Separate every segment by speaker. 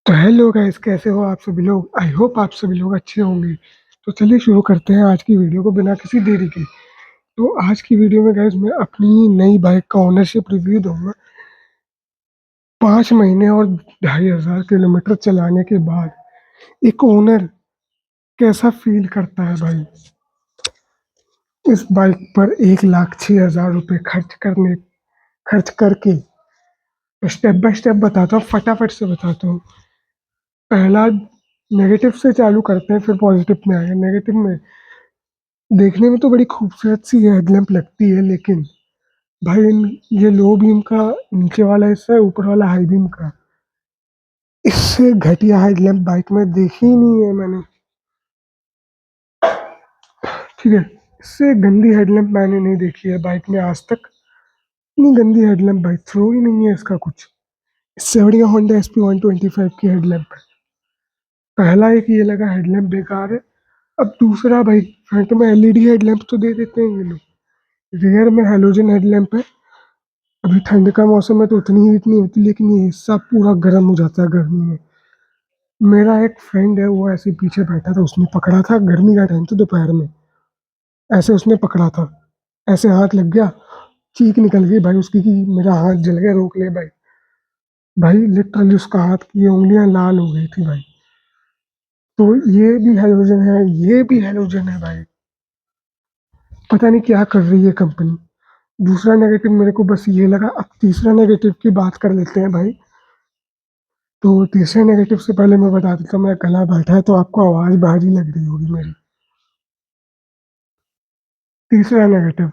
Speaker 1: तो hello guys, कैसे हो आप सभी लोग। आई होप आप सभी लोग अच्छे होंगे। तो चलिए शुरू करते हैं आज की वीडियो को बिना किसी देरी के। तो आज की वीडियो में गाइस मैं अपनी नई बाइक का ओनरशिप रिव्यू दूंगा। 5 महीने और 2500 किलोमीटर चलाने के बाद एक ओनर कैसा फील करता है भाई। इस बाइक पर 1,06,000 रुपये खर्च करके स्टेप बाय स्टेप बताता हूँ, फटाफट से बताता हूँ। पहला, नेगेटिव से चालू करते हैं फिर पॉजिटिव में आएगा। नेगेटिव में, देखने में तो बड़ी खूबसूरत सी हेडलैम्प लगती है, लेकिन भाई ये लो बीम का नीचे वाला हिस्सा है, ऊपर वाला हाई बीम का। इससे घटिया हेडलैम्प बाइक में देखी ही नहीं है मैंने। ठीक है, इससे गंदी हेडलैम्प मैंने नहीं देखी है बाइक में आज तक। इतनी गंदी हेडलैम्प भाई, थ्रो ही नहीं है इसका कुछ। इससे बढ़िया होंडा SP 125 की हेडलैम्प है। पहला एक ये लगा हेडलैम्प बेकार है। अब दूसरा भाई, फ्रंट में LED हेडलैम्प तो दे देते हैं ये लोग, रेयर में हेलोजन हेडलैम्प है। अभी ठंड का मौसम है तो उतनी हीट नहीं होती, लेकिन ये हिस्सा पूरा गर्म हो जाता है गर्मी में। मेरा एक फ्रेंड है, वो ऐसे पीछे बैठा था, उसने पकड़ा था, गर्मी का टाइम था दोपहर में। ऐसे उसने पकड़ा था, ऐसे हाथ लग गया, चीख निकल गई भाई उसकी कि मेरा हाथ जल गया, रोक ले भाई। भाई लिटरली उसका हाथ की उंगलियां लाल हो गई थी भाई। तो ये भी हेलोजन है, ये भी हेलोजन है भाई। पता नहीं क्या कर रही है कंपनी। दूसरा नेगेटिव मेरे को बस ये लगा। अब तीसरा नेगेटिव की बात कर लेते हैं भाई। तो तीसरे नेगेटिव से पहले मैं बता देता हूँ, मेरा गला बैठा है तो आपको आवाज़ भारी लग रही होगी मेरी। तीसरा नेगेटिव,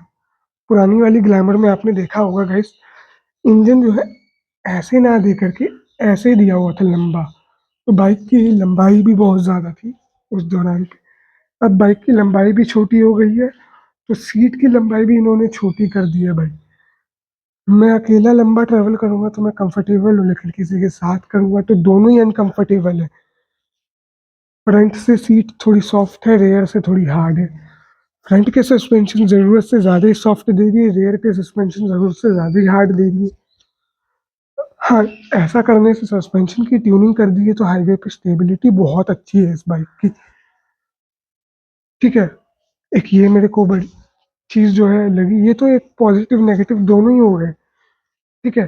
Speaker 1: पुरानी वाली ग्लैमर में आपने देखा होगा गाइस, इंजन जो है ऐसे ना दे करके ऐसे दिया हुआ था लंबा। तो बाइक की लंबाई भी बहुत ज़्यादा थी उस दौरान पे। अब बाइक की लंबाई भी छोटी हो गई है, तो सीट की लंबाई भी इन्होंने छोटी कर दी है भाई। मैं अकेला लंबा ट्रैवल करूंगा तो मैं कंफर्टेबल हूँ, लेकिन किसी के साथ करूंगा तो दोनों ही अनकंफर्टेबल है। फ्रंट से सीट थोड़ी सॉफ्ट है, रेयर से थोड़ी हार्ड है। फ्रंट के सस्पेंशन ज़रूरत से ज़्यादा ही सॉफ्ट दे दिए, रेयर के सस्पेंशन ज़रूरत से ज़्यादा ही हार्ड दे दिए। हाँ, ऐसा करने से सस्पेंशन की ट्यूनिंग कर दी है तो हाईवे पे स्टेबिलिटी बहुत अच्छी है इस बाइक की। ठीक है, एक ये मेरे को बड़ी चीज़ जो है लगी, ये तो एक पॉजिटिव नेगेटिव दोनों ही हो गए। ठीक है,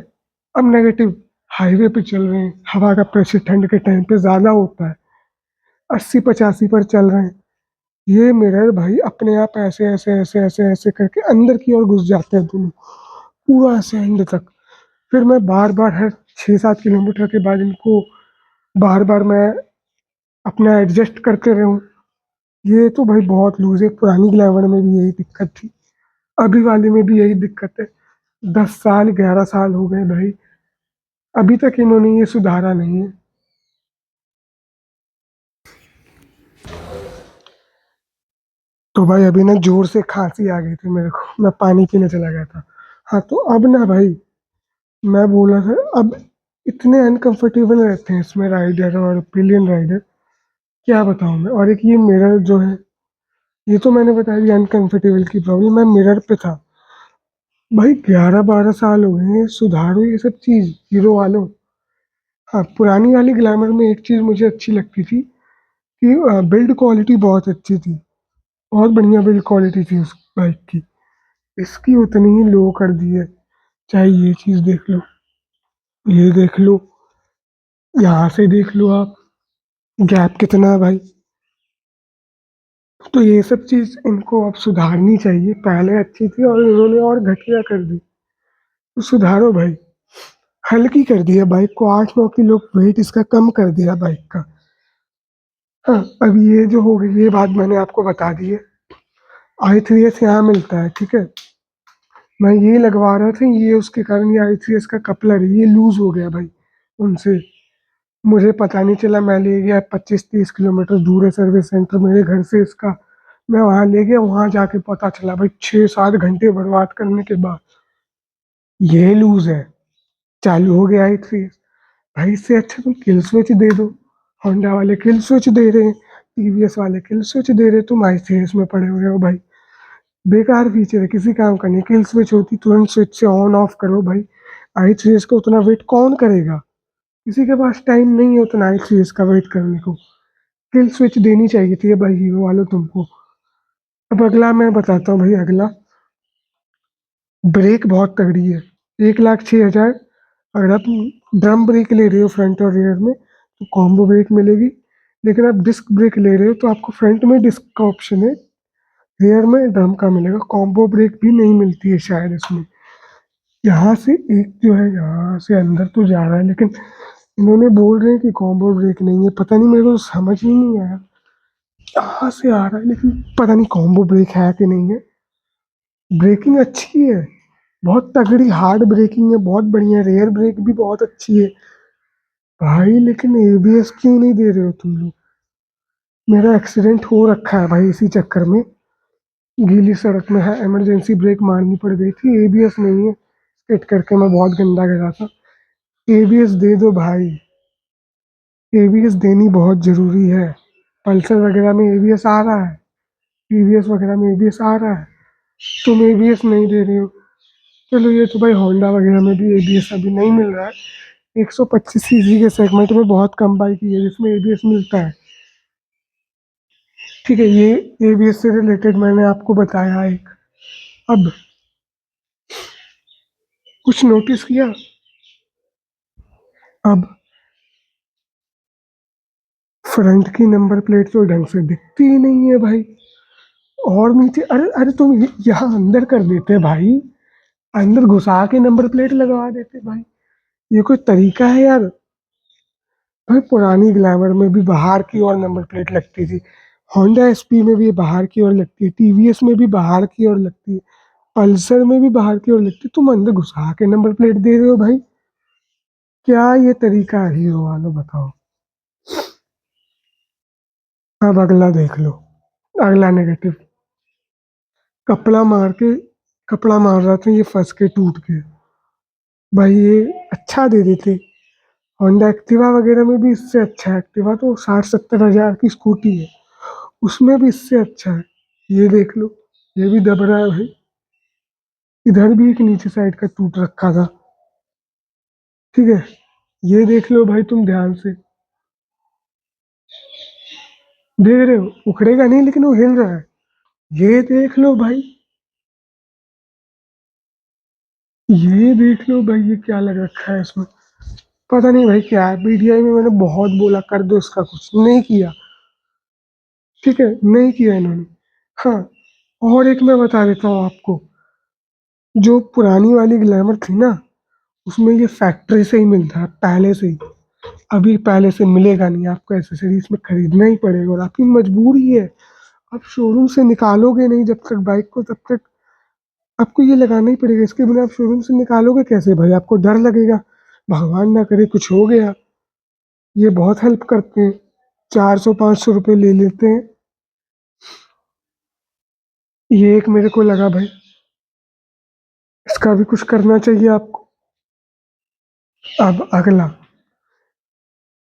Speaker 1: अब नेगेटिव, हाईवे पे चल रहे हैं, हवा का प्रेशर ठंड के टाइम पे ज़्यादा होता है, 80-85 पर चल रहे हैं। ये मिरर भाई अपने आप ऐसे ऐसे ऐसे ऐसे ऐसे करके अंदर की ओर घुस जाते हैं दोनों, पूरा ऐसे एंड तक। फिर मैं बार बार हर 6-7 किलोमीटर के बाद इनको बार बार मैं अपना एडजस्ट करते रहूं। ये तो भाई बहुत लूज है। पुरानी ग्लैमर में भी यही दिक्कत थी, अभी वाले में भी यही दिक्कत है। 10 साल 11 साल हो गए भाई, अभी तक इन्होंने ये सुधारा नहीं है। तो भाई अभी ना जोर से खांसी आ गई थी मेरे को, मैं पानी पीने चला गया था। हाँ, तो अब ना भाई, मैं बोला था अब इतने अनकंफर्टेबल रहते हैं इसमें राइडर और पिलियन राइडर, क्या बताऊं मैं। और एक ये मिरर जो है, ये तो मैंने बता दिया अनकंफर्टेबल की प्रॉब्लम, मैं मिरर पे था। भाई 11-12 साल हो गए हैं, सुधारो ये सब चीज़ हीरो वालों। हाँ, पुरानी वाली ग्लैमर में एक चीज़ मुझे अच्छी लगती थी कि बिल्ड क्वालिटी बहुत अच्छी थी, बहुत बढ़िया बिल्ड क्वालिटी थी उस बाइक की। इसकी उतनी ही लो कर दी है। चाहे ये चीज़ देख लो, ये देख लो, यहाँ से देख लो आप, गैप कितना है भाई। तो ये सब चीज़ इनको अब सुधारनी चाहिए, पहले अच्छी थी और इन्होंने और घटिया कर दी। तो सुधारो भाई। हल्की कर दिया बाइक को, 8-9 किलो वेट इसका कम कर दिया बाइक का। हाँ, अब ये जो हो गई ये बात मैंने आपको बता दी है। i3s यहाँ मिलता है, ठीक है। मैं ये लगवा रहा था, ये उसके कारण ये i3s का कपलर ये लूज हो गया भाई उनसे। मुझे पता नहीं चला, मैं ले गया 25-30 किलोमीटर दूर है सर्विस सेंटर मेरे घर से इसका। मैं वहाँ ले गया, वहाँ जाके पता चला भाई 6-7 घंटे बर्बाद करने के बाद ये लूज है। चालू हो गया i3s। भाई इससे अच्छा तुम किल स्विच दे दो। होंडा वाले किल स्विच दे रहे हैं, टीवीएस वाले किल स्विच दे रहे हैं, तुम i3s में पड़े हुए हो भाई। बेकार फीचर है, किसी काम का नहीं। किल स्विच होती तुरंत स्विच से ऑन ऑफ करो भाई। i3s का उतना वेट कौन करेगा। किसी के पास टाइम नहीं है उतना एक चीज का वेट करने को। किल स्विच देनी चाहिए थी भाई हीरो वालों तुमको। अब अगला मैं बताता हूँ भाई। अगला ब्रेक बहुत तगड़ी है। 1,06,000। अगर आप ड्रम ब्रेक ले रहे हो फ्रंट और रियर में तो कॉम्बो ब्रेक मिलेगी। लेकिन आप डिस्क ब्रेक ले रहे हो तो आपको फ्रंट में डिस्क का ऑप्शन है, रियर में ड्रम का मिलेगा। कॉम्बो ब्रेक भी नहीं मिलती है शायद इसमें। यहाँ से एक जो है यहाँ से अंदर तो जा रहा है, लेकिन इन्होंने बोल रहे हैं कि कॉम्बो ब्रेक नहीं है। पता नहीं, मेरे को समझ ही नहीं आया। यहाँ से आ रहा है लेकिन पता नहीं कॉम्बो ब्रेक है कि नहीं है। ब्रेकिंग अच्छी है, बहुत तगड़ी हार्ड ब्रेकिंग है, बहुत बढ़िया। रेयर ब्रेक भी बहुत अच्छी है भाई। लेकिन एबीएस क्यों नहीं दे रहे हो तुम लोग? मेरा एक्सीडेंट हो रखा है भाई इसी चक्कर में। गीली सड़क में है, इमरजेंसी ब्रेक मारनी पड़ गई थी। एबीएस नहीं है, स्किड करके मैं बहुत गंदा गिरा था। एबीएस दे दो भाई, एबीएस देनी बहुत जरूरी है। पल्सर वगैरह में एबीएस आ रहा है, टीवीएस वगैरह में एबीएस आ रहा है, तुम एबीएस नहीं दे रहे हो। चलो ये तो भाई होंडा वगैरह में भी एबीएस अभी नहीं मिल रहा है। 125 सीसी के सेगमेंट में बहुत कम बाइक है जिसमें एबीएस मिलता है। ठीक है, ये एबीएस से रिलेटेड मैंने आपको बताया एक। अब कुछ नोटिस किया? अब फ्रंट की नंबर प्लेट तो ढंग से दिखती ही नहीं है भाई। और नीचे, अरे अरे तुम यहाँ अंदर कर देते भाई, अंदर घुसा के नंबर प्लेट लगवा देते भाई। ये कोई तरीका है यार? भाई पुरानी ग्लैमर में भी बाहर की ओर नंबर प्लेट लगती थी। होंडा एसपी में भी बाहर की ओर लगती है, टीवीएस में भी बाहर की ओर लगती है, पल्सर में भी बाहर की ओर लगती है। तुम अंदर घुसा के नंबर प्लेट दे रहे हो भाई। क्या ये तरीका है हीरो वालों, बताओ। अब अगला देख लो। अगला नेगेटिव। कपड़ा मार के, कपड़ा मार रहा था, ये फंस के टूट गया भाई। ये अच्छा दे देते। होंडा एक्टिवा वगैरह में भी इससे अच्छा है। एक्टिवा तो 60-70 हज़ार की स्कूटी है, उसमें भी इससे अच्छा है। ये देख लो, ये भी दब रहा है भाई। इधर भी एक नीचे साइड का टूट रखा था। ठीक है, ये देख लो भाई तुम ध्यान से। देख रहे हो, उखड़ेगा नहीं लेकिन वो हिल रहा है। ये देख लो भाई, ये देख लो भाई, ये क्या लग रखा है इसमें। पता नहीं भाई क्या है। बीडीआई में मैंने बहुत बोला कर दो इसका, कुछ नहीं किया। ठीक है, नहीं किया इन्होंने। हाँ, और एक मैं बता देता हूँ आपको। जो पुरानी वाली ग्लैमर थी ना, उसमें ये फैक्ट्री से ही मिलता है पहले से ही। अभी पहले से मिलेगा नहीं आपको, एसेसरी इसमें खरीदना ही पड़ेगा और आपकी मजबूरी है। आप शोरूम से निकालोगे नहीं जब तक बाइक को, तब तक आपको ये लगाना ही पड़ेगा। इसके बिना आप शोरूम से निकालोगे कैसे भाई? आपको डर लगेगा, भगवान ना करे कुछ हो गया। ये बहुत हेल्प करते हैं, 400-500 रुपये ले लेते हैं। ये एक मेरे को लगा भाई, इसका भी कुछ करना चाहिए आपको। अब अगला,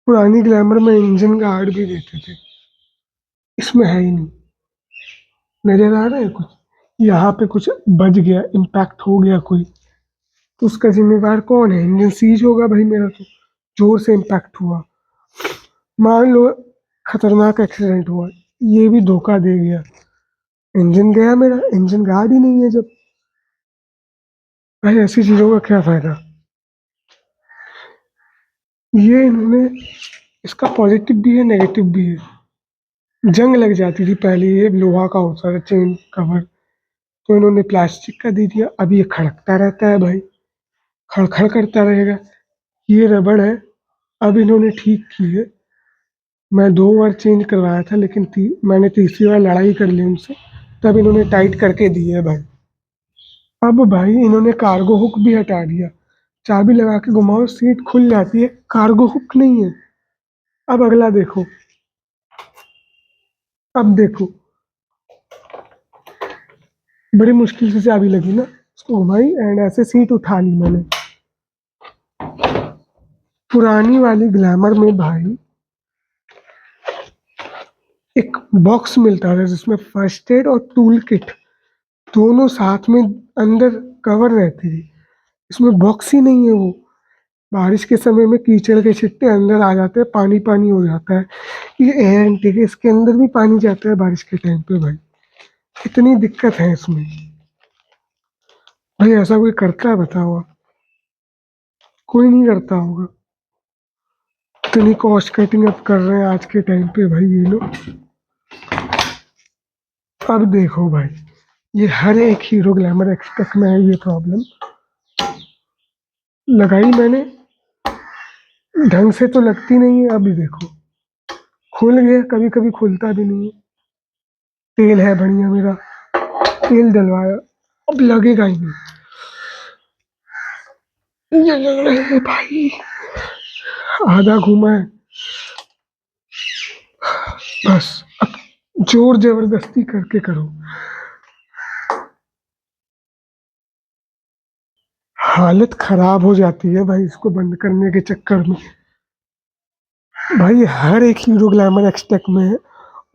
Speaker 1: पुरानी ग्लैमर में इंजन गार्ड भी देते थे, इसमें है ही नहीं। नजर आ रहा है कुछ? यहाँ पे कुछ बज गया, इम्पैक्ट हो गया कोई, तो उसका जिम्मेवार कौन है? इंजन सीज होगा भाई मेरा तो। जोर से इम्पैक्ट हुआ, मान लो खतरनाक एक्सीडेंट हुआ, ये भी धोखा दे गया, इंजन गया मेरा। इंजन गार्ड ही नहीं है जब, भाई ऐसी चीजों का क्या फायदा? ये इन्होंने, इसका पॉजिटिव भी है नेगेटिव भी है। जंग लग जाती थी पहले, ये लोहा का होता था चेन कवर, तो इन्होंने प्लास्टिक का दे दिया। अब ये खड़कता रहता है भाई, खड़खड़ करता रहेगा। ये रबड़ है, अब इन्होंने ठीक की है। मैं 2 बार चेंज करवाया था, लेकिन मैंने तीसरी बार लड़ाई कर ली उनसे, तब इन्होंने टाइट करके दी है भाई। अब भाई इन्होंने कार्गो हुक भी हटा दिया। चाबी लगा के घुमाओ सीट खुल जाती है, कार्गो हुक नहीं है। अब अगला देखो। अब देखो, बड़ी मुश्किल से चाबी लगी ना, उसको घुमाई एंड ऐसे सीट उठा ली मैंने। पुरानी वाली ग्लैमर में भाई एक बॉक्स मिलता था जिसमें फर्स्ट एड और टूल किट दोनों साथ में अंदर कवर रहती थी। इसमें बॉक्स ही नहीं है वो। बारिश के समय में कीचड़ के छिट्टे अंदर आ जाते हैं, पानी पानी हो जाता है। ये एयर इनटेक है, इसके अंदर भी पानी जाता है बारिश के टाइम पे भाई। कितनी दिक्कत है इसमें भाई। ऐसा कोई करता है बताओ आप? कोई नहीं करता होगा। इतनी कॉस्ट कटिंग अब कर रहे हैं आज के टाइम पे भाई ये लोग। अब देखो भाई, ये हर एक हीरो ग्लैमर एक्सपेक्ट में है ये प्रॉब्लम। लगाई मैंने, ढंग से तो लगती नहीं है। अभी देखो, खुल गया, कभी कभी खुलता भी नहीं है। तेल है बढ़िया मेरा, तेल डलवाया, अब लगेगा ही नहीं। ये लग रहा है भाई, आधा घुमा है बस। अब जोर जबरदस्ती करके करो। हालत खराब हो जाती है भाई इसको बंद करने के चक्कर में। भाई हर एक हीरो ग्लैमर एक्सटेक में है।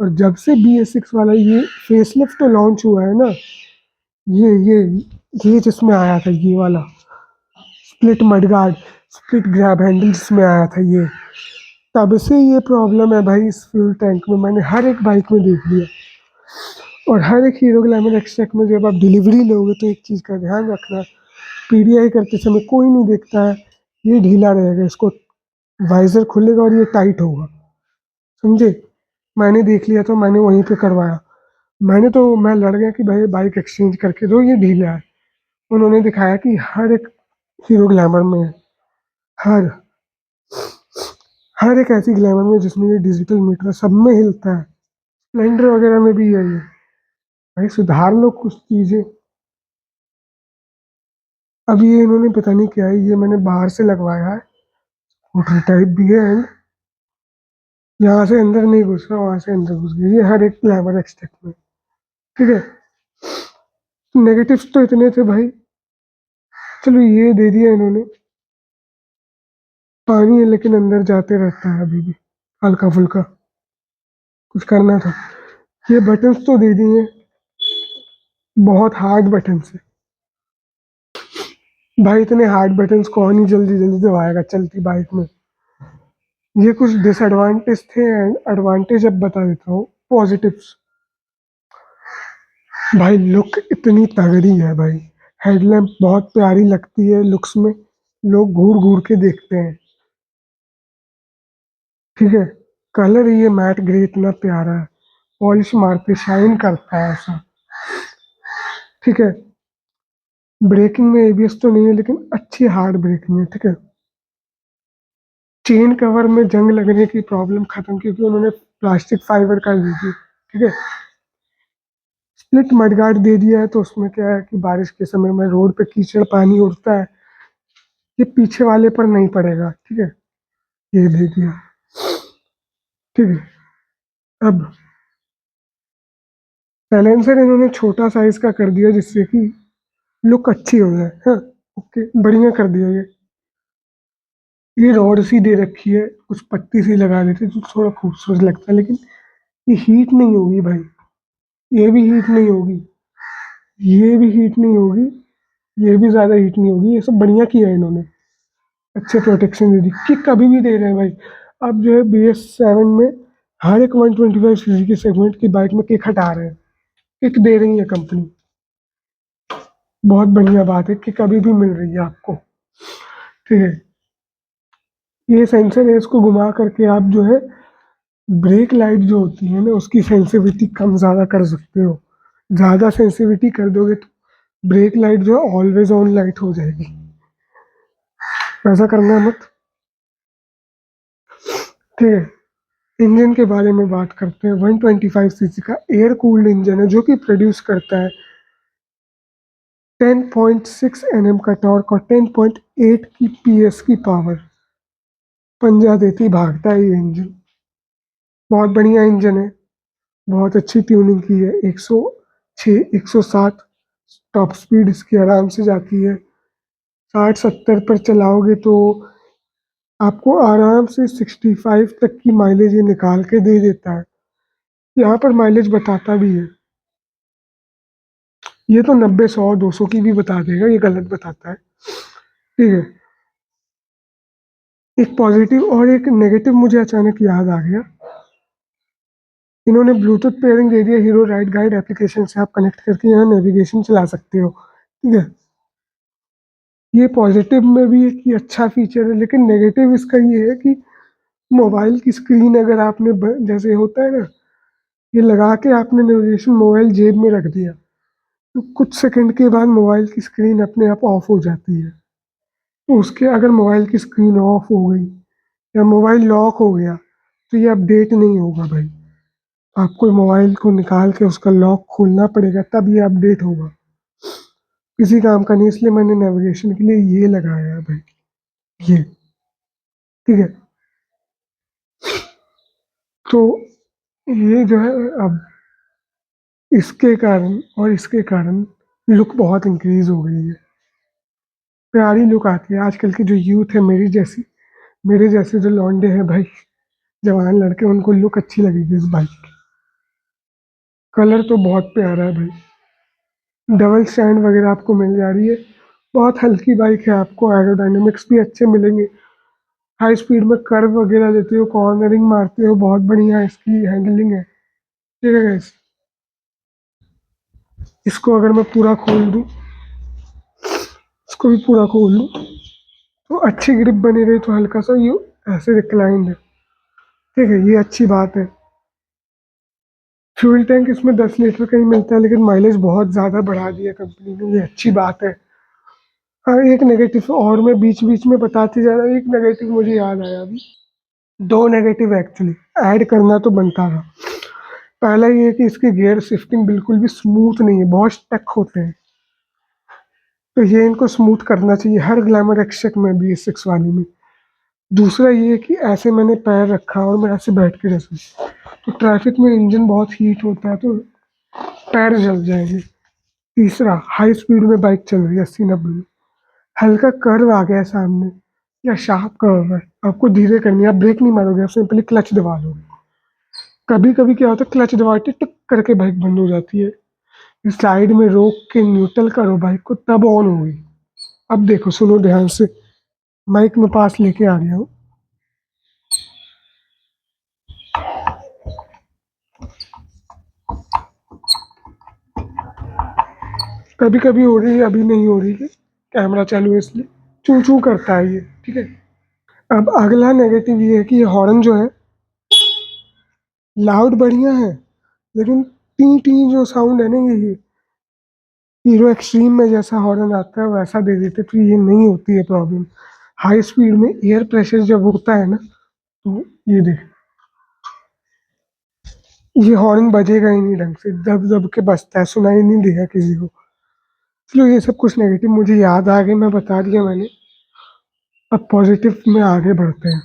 Speaker 1: और जब से BS6 वाला ये फेसलिफ्ट तो लॉन्च हुआ है ना, ये जिसमें आया था ये वाला split mudguard, split grab handle जिसमें आया था ये, तब से ये प्रॉब्लम है भाई इस फ्यूल टैंक में। मैंने हर एक बाइक में देख लिया। और हर एक हीरो ग्लैमर एक्सटेक में जब आप डिलीवरी लोगे तो एक चीज़ का ध्यान रखना, PDI करते समय कोई नहीं देखता है, ये ढीला रहेगा, इसको वाइजर खुलेगा और ये टाइट होगा, समझे? मैंने देख लिया तो मैंने वहीं पे करवाया। मैं लड़ गया कि भाई बाइक एक्सचेंज करके दो, ये ढीला है। उन्होंने दिखाया कि हर एक हीरो ग्लैमर में है, हर हर एक ऐसी ग्लैमर में जिसमें ये डिजिटल मीटर सब में हिलता है। स्प्लेंडर वगैरह में भी है ये। भाई सुधार लो कुछ चीजें। अब ये इन्होंने पता नहीं क्या है, ये मैंने बाहर से लगवाया है, होटल टाइप भी है एंड यहाँ से अंदर नहीं घुस रहा, वहां से अंदर घुस गया। ये हर एक ग्लैमर एक्सटेक में, ठीक है। नेगेटिव्स तो इतने थे भाई, चलो ये दे दिया इन्होंने। पानी है लेकिन अंदर जाते रहता है अभी भी, हल्का फुल्का। कुछ करना था। ये बटन्स तो दे दिए, बहुत हार्ड बटन्स है भाई। इतने हार्ड बटन्स कौन ही जल्दी जल्दी दबाएगा चलती बाइक में। ये कुछ डिसएडवांटेज थे एंड एडवांटेज अब बता देता हूँ, पॉजिटिव्स। भाई लुक इतनी तगड़ी है भाई, हेडलैम्प बहुत प्यारी लगती है लुक्स में, लोग घूर घूर के देखते हैं, ठीक है। कलर ये मैट ग्रे इतना प्यारा है, पॉलिश मारते शाइन करता है ऐसा, ठीक है। ब्रेकिंग में ABS तो नहीं है लेकिन अच्छी हार्ड ब्रेकिंग है, ठीक है। चेन कवर में जंग लगने की प्रॉब्लम खत्म, क्योंकि उन्होंने प्लास्टिक फाइबर का दी थी, ठीक है। स्प्लिट मडगार्ड दे दिया है तो उसमें क्या है कि बारिश के समय में रोड पे कीचड़ पानी उड़ता है, ये पीछे वाले पर नहीं पड़ेगा, ठीक है। ये दे दिया, ठीक है। अब साइलेंसर इन्होंने छोटा साइज का कर दिया जिससे कि लुक अच्छी हो जाए, हाँ। ओके, बढ़िया कर दिया ये रॉड सी दे रखी है, कुछ पट्टी सी लगा देते तो थोड़ा खूबसूरत लगता है, लेकिन ये हीट नहीं होगी भाई, ये भी हीट नहीं होगी, ये भी हीट नहीं होगी, ये भी ज्यादा हीट नहीं होगी। ये सब बढ़िया किया है इन्होंने, अच्छे प्रोटेक्शन दे दी, किक अभी भी दे रहे हैं भाई। अब जो है BS7 में हर एक 125cc के सेगमेंट की बाइक में किक हटा रहे हैं, किक दे रही है कंपनी। बहुत बढ़िया बात है, किक अभी भी मिल रही है आपको, ठीक है। ये सेंसर है, इसको घुमा करके आप जो है ब्रेक लाइट जो होती है ना उसकी सेंसिटिविटी कम ज़्यादा कर सकते हो। ज़्यादा सेंसिटिविटी कर दोगे तो ब्रेक लाइट जो है ऑलवेज ऑन लाइट हो जाएगी, ऐसा करना मत, ठीक है। इंजन के बारे में बात करते हैं। 125cc का एयर कूल्ड इंजन है जो कि प्रोड्यूस करता है 10.6 Nm का टॉर्क और 10.8 की PS की पावर। पंजा देती भागता है ये इंजन, बहुत बढ़िया इंजन है। बहुत अच्छी ट्यूनिंग की है, 106 107 टॉप स्पीड इसकी आराम से जाती है। 60 70 पर चलाओगे तो आपको आराम से 65 तक की माइलेज ये निकाल के दे देता है। यहाँ पर माइलेज बताता भी है, ये तो 90 100 200 की भी बता देगा, ये गलत बताता है, ठीक है। एक पॉजिटिव और एक नेगेटिव मुझे अचानक याद आ गया। इन्होंने ब्लूटूथ पेयरिंग दे दिया, हीरो राइड गाइड एप्लीकेशन से आप कनेक्ट करके यहाँ नेविगेशन चला सकते हो, ठीक है। ये पॉजिटिव में भी एक ये अच्छा फीचर है, लेकिन नेगेटिव इसका ये है कि मोबाइल की स्क्रीन अगर आपने जैसे होता है ना, ये लगा के आपने नेविगेशन मोबाइल जेब में रख दिया, तो कुछ सेकंड के बाद मोबाइल की स्क्रीन अपने आप ऑफ हो जाती है। तो उसके अगर मोबाइल की स्क्रीन ऑफ हो गई या मोबाइल लॉक हो गया, तो ये अपडेट नहीं होगा भाई। आपको मोबाइल को निकाल के उसका लॉक खोलना पड़ेगा, तब ये अपडेट होगा। किसी काम का नहीं, इसलिए मैंने नेविगेशन के लिए ये लगाया है भाई, ये, ठीक है। तो ये जो है, अब इसके कारण लुक बहुत इंक्रीज हो गई है, प्यारी लुक आती है। आजकल की जो यूथ है, मेरे जैसे जो लौंडे हैं भाई, जवान लड़के, उनको लुक अच्छी लगेगी इस बाइक की। कलर तो बहुत प्यारा है भाई, डबल स्टैंड वगैरह आपको मिल जा रही है। बहुत हल्की बाइक है, आपको एरोडायनेमिक्स भी अच्छे मिलेंगे। हाई स्पीड में कर्व वगैरह देते हो, कॉर्नरिंग मारते हो, बहुत बढ़िया इसकी हैंडलिंग है, ठीक है गाइस। इसको अगर मैं पूरा खोल दूँ, इसको भी पूरा खोल लूँ, तो अच्छी ग्रिप बनी रही, तो हल्का सा ये ऐसे रिक्लाइंड है, ठीक है, ये अच्छी बात है। फ्यूल टैंक इसमें 10 लीटर का ही मिलता है, लेकिन माइलेज बहुत ज़्यादा बढ़ा दिया कंपनी ने, ये अच्छी बात है। हाँ, एक नेगेटिव और मैं बीच बीच में बताते जा रहा हूँ, एक नेगेटिव मुझे याद आया अभी। दो नेगेटिव एक्चुअली ऐड करना तो बनता था। पहला ये है कि इसकी गियर शिफ्टिंग बिल्कुल भी स्मूथ नहीं है, बहुत स्टक होते हैं। तो ये इनको स्मूथ करना चाहिए, हर ग्लैमर एक्सचेक में BS6 वाली में। दूसरा ये है कि ऐसे मैंने पैर रखा और मैं ऐसे बैठ के जैसे, तो ट्रैफिक में इंजन बहुत हीट होता है, तो पैर जल जाएंगे। तीसरा, हाई स्पीड में बाइक चल रही है 80-90 में, हल्का कर्व आ गया है सामने या शार्प कर्व है, आपको धीरे करनी है, आप ब्रेक नहीं मारोगे, आप सिंपली क्लच दबा लोगे। कभी कभी क्या होता है, क्लच दबाते टुक करके बाइक बंद हो जाती है। साइड में रोक के न्यूट्रल करो बाइक को, तब ऑन होगी। अब देखो, सुनो ध्यान से, माइक में पास लेके आ गया हूँ। कभी कभी हो रही है, अभी नहीं हो रही है, कैमरा चालू है इसलिए चू चू करता है ये, ठीक है। अब अगला नेगेटिव ये है कि ये हॉर्न जो है, लाउड बढ़िया है, लेकिन टी टी जो साउंड है ना, ये हीरो एक्सट्रीम में जैसा हॉर्न आता है वैसा दे देते, तो ये नहीं होती है प्रॉब्लम। हाई स्पीड में एयर प्रेशर जब होता है ना, तो ये देख, ये हॉर्न बजेगा ही नहीं ढंग से, दब दब के बजता है, सुनाई नहीं देगा किसी को। चलो, ये सब कुछ नेगेटिव मुझे याद आ गए, मैं बता दिया मैंने। अब पॉजिटिव में आगे बढ़ते हैं,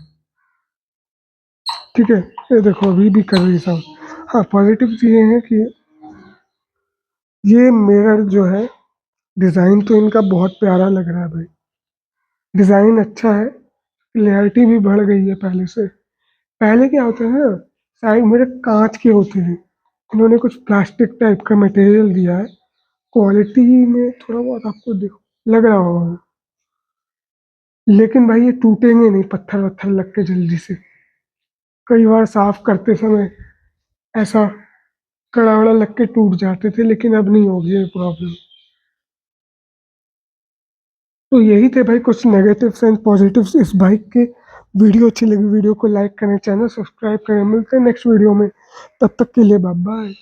Speaker 1: ठीक है। ये देखो, अभी भी कर रही साउंड। हाँ, पॉजिटिव ये है कि ये मिरर जो है, डिज़ाइन तो इनका बहुत प्यारा लग रहा है भाई, डिज़ाइन अच्छा है, क्लैरिटी भी बढ़ गई है पहले से। पहले क्या होता है ना, साइड मिरर कांच के होते हैं, इन्होंने कुछ प्लास्टिक टाइप का मटेरियल दिया है, क्वालिटी में थोड़ा बहुत आपको देखो लग रहा होगा, लेकिन भाई ये टूटेंगे नहीं पत्थर वत्थर लग के जल्दी से। कई बार साफ करते समय ऐसा कड़ा वड़ा लग के टूट जाते थे, लेकिन अब नहीं होगी ये प्रॉब्लम। तो यही थे भाई कुछ नेगेटिव्स एंड पॉजिटिव्स इस बाइक के। वीडियो अच्छी लगी, वीडियो को लाइक करें, चैनल सब्सक्राइब करें, मिलते हैं नेक्स्ट वीडियो में, तब तक के लिए बाय बाय।